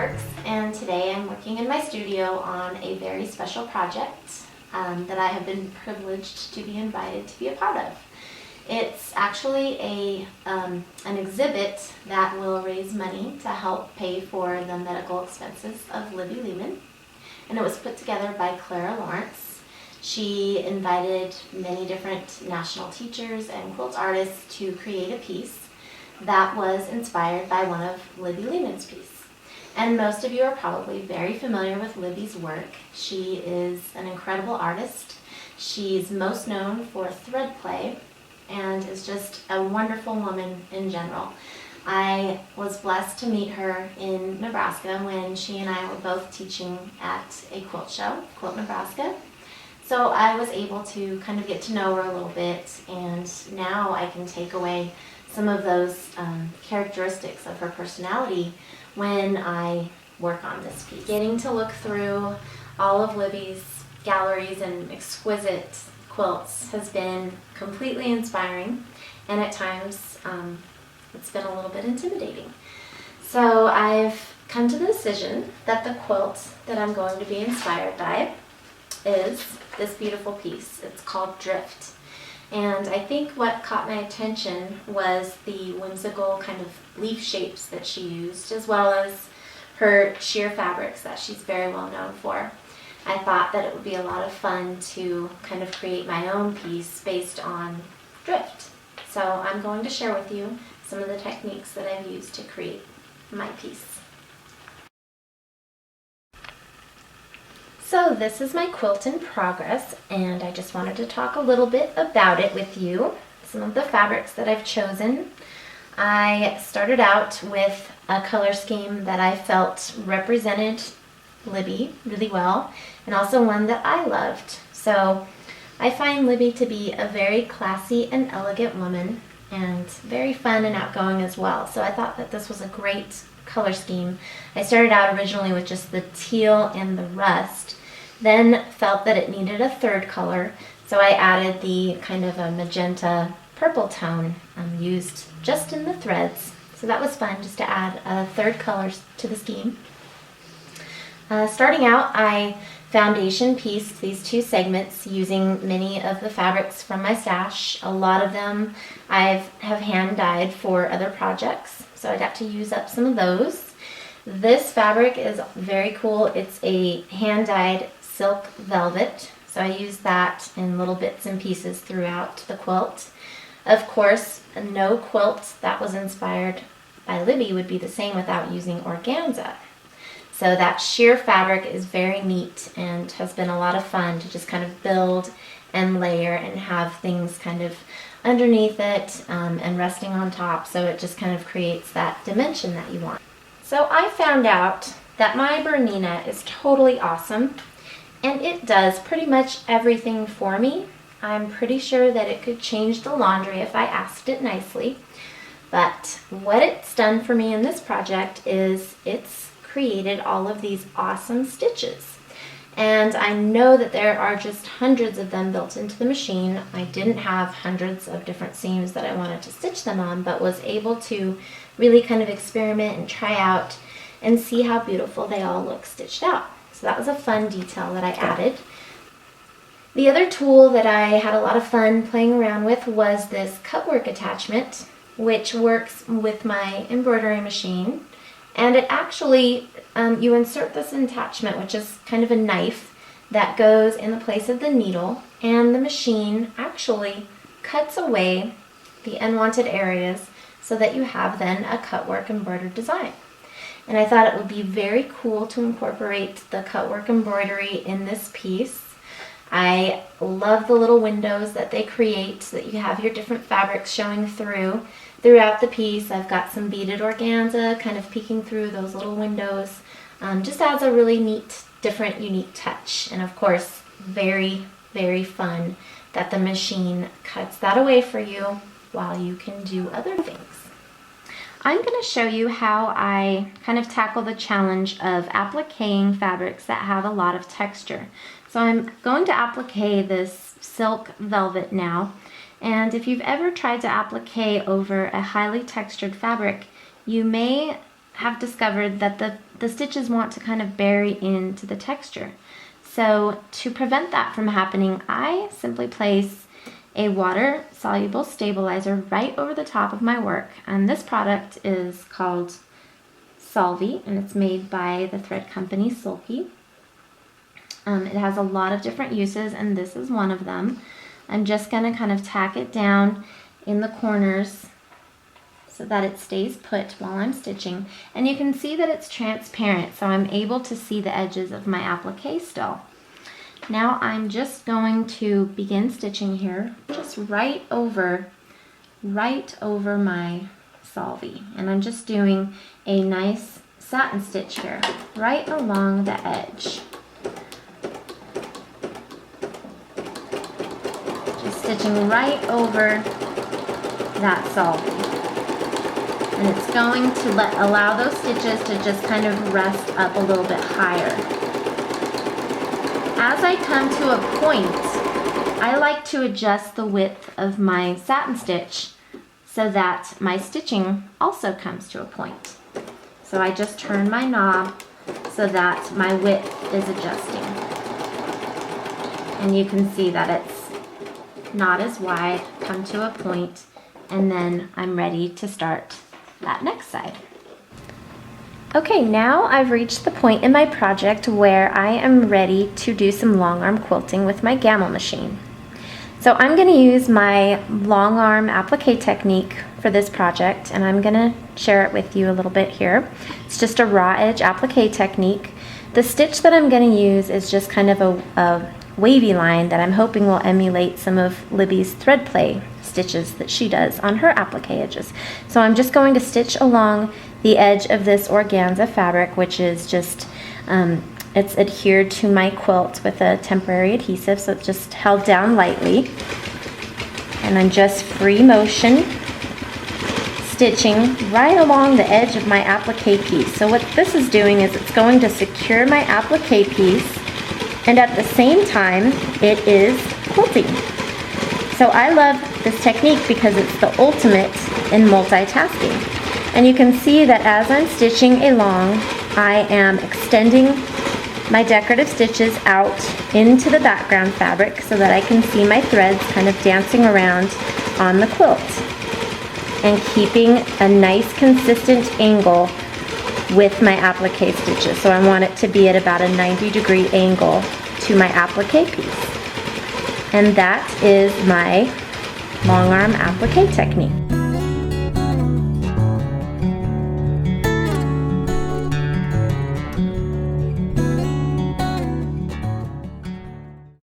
Perkes, and today I'm working in my studio on a very special project that I have been privileged to be invited to be a part of. It's actually an exhibit that will raise money to help pay for the medical expenses of Libby Lehman, and it was put together by Clara Lawrence. She invited many different national teachers and quilt artists to create a piece that was inspired by one of Libby Lehman's pieces. And most of you are probably very familiar with Libby's work. She is an incredible artist. She's most known for thread play and is just a wonderful woman in general. I was blessed to meet her in Nebraska when she and I were both teaching at a quilt show, Quilt, Nebraska. So I was able to kind of get to know her a little bit, and now I can take away some of those characteristics of her personality when I work on this piece. Getting to look through all of Libby's galleries and exquisite quilts has been completely inspiring, and at times it's been a little bit intimidating. So I've come to the decision that the quilt that I'm going to be inspired by is this beautiful piece. It's called Drift. And I think what caught my attention was the whimsical kind of leaf shapes that she used, as well as her sheer fabrics that she's very well known for. I thought that it would be a lot of fun to kind of create my own piece based on drift. So I'm going to share with you some of the techniques that I've used to create my piece. So this is my quilt in progress, and I just wanted to talk a little bit about it with you. Some of the fabrics that I've chosen. I started out with a color scheme that I felt represented Libby really well, and also one that I loved. So I find Libby to be a very classy and elegant woman, and very fun and outgoing as well. So I thought that this was a great color scheme. I started out originally with just the teal and the rust, then felt that it needed a third color, so I added the kind of a magenta purple tone used just in the threads. So that was fun, just to add a third color to the scheme. Starting out, I foundation pieced these two segments using many of the fabrics from my stash. A lot of them I have hand dyed for other projects, so I got to use up some of those. This fabric is very cool. It's a hand dyed silk velvet, so I used that in little bits and pieces throughout the quilt. Of course, no quilt that was inspired by Libby would be the same without using organza. So that sheer fabric is very neat and has been a lot of fun to just kind of build and layer and have things kind of underneath it and resting on top, so it just kind of creates that dimension that you want. So I found out that my Bernina is totally awesome, and it does pretty much everything for me. I'm pretty sure that it could change the laundry if I asked it nicely. But what it's done for me in this project is it's created all of these awesome stitches. And I know that there are just hundreds of them built into the machine. I didn't have hundreds of different seams that I wanted to stitch them on, but was able to really kind of experiment and try out and see how beautiful they all look stitched out. So that was a fun detail that I added. The other tool that I had a lot of fun playing around with was this Cutwork Attachment, which works with my embroidery machine. And it actually, you insert this attachment, which is kind of a knife that goes in the place of the needle, and the machine actually cuts away the unwanted areas so that you have then a cutwork embroidered design. And I thought it would be very cool to incorporate the cutwork embroidery in this piece. I love the little windows that they create so that you have your different fabrics showing throughout the piece. I've got some beaded organza kind of peeking through those little windows. Just adds a really neat, different, unique touch. And of course, very, very fun that the machine cuts that away for you while you can do other things. I'm going to show you how I kind of tackle the challenge of appliquing fabrics that have a lot of texture. So I'm going to applique this silk velvet now, and if you've ever tried to applique over a highly textured fabric, you may have discovered that the stitches want to kind of bury into the texture. So to prevent that from happening, I simply place a water-soluble stabilizer right over the top of my work. And this product is called Solvy, and it's made by the thread company Sulky. It has a lot of different uses, and this is one of them. I'm just going to kind of tack it down in the corners so that it stays put while I'm stitching. And you can see that it's transparent, so I'm able to see the edges of my applique still. Now I'm just going to begin stitching here, just right over my Solvy. And I'm just doing a nice satin stitch here, right along the edge. Just stitching right over that Solvy. And it's going to allow those stitches to just kind of rest up a little bit higher. As I come to a point, I like to adjust the width of my satin stitch so that my stitching also comes to a point. So I just turn my knob so that my width is adjusting. And you can see that it's not as wide, come to a point, and then I'm ready to start that next side. Okay, now I've reached the point in my project where I am ready to do some long arm quilting with my gamma machine. So I'm going to use my long arm applique technique for this project, and I'm going to share it with you a little bit here. It's just a raw edge applique technique. The stitch that I'm going to use is just kind of a wavy line that I'm hoping will emulate some of Libby's thread play stitches that she does on her applique edges. So I'm just going to stitch along the edge of this organza fabric, which is just, it's adhered to my quilt with a temporary adhesive, so it's just held down lightly. And I'm just free motion stitching right along the edge of my applique piece. So what this is doing is it's going to secure my applique piece, and at the same time it is quilting. So I love this technique because it's the ultimate in multitasking. And you can see that as I'm stitching along, I am extending my decorative stitches out into the background fabric so that I can see my threads kind of dancing around on the quilt, and keeping a nice consistent angle with my applique stitches. So I want it to be at about a 90-degree angle to my applique piece. And that is my long arm applique technique.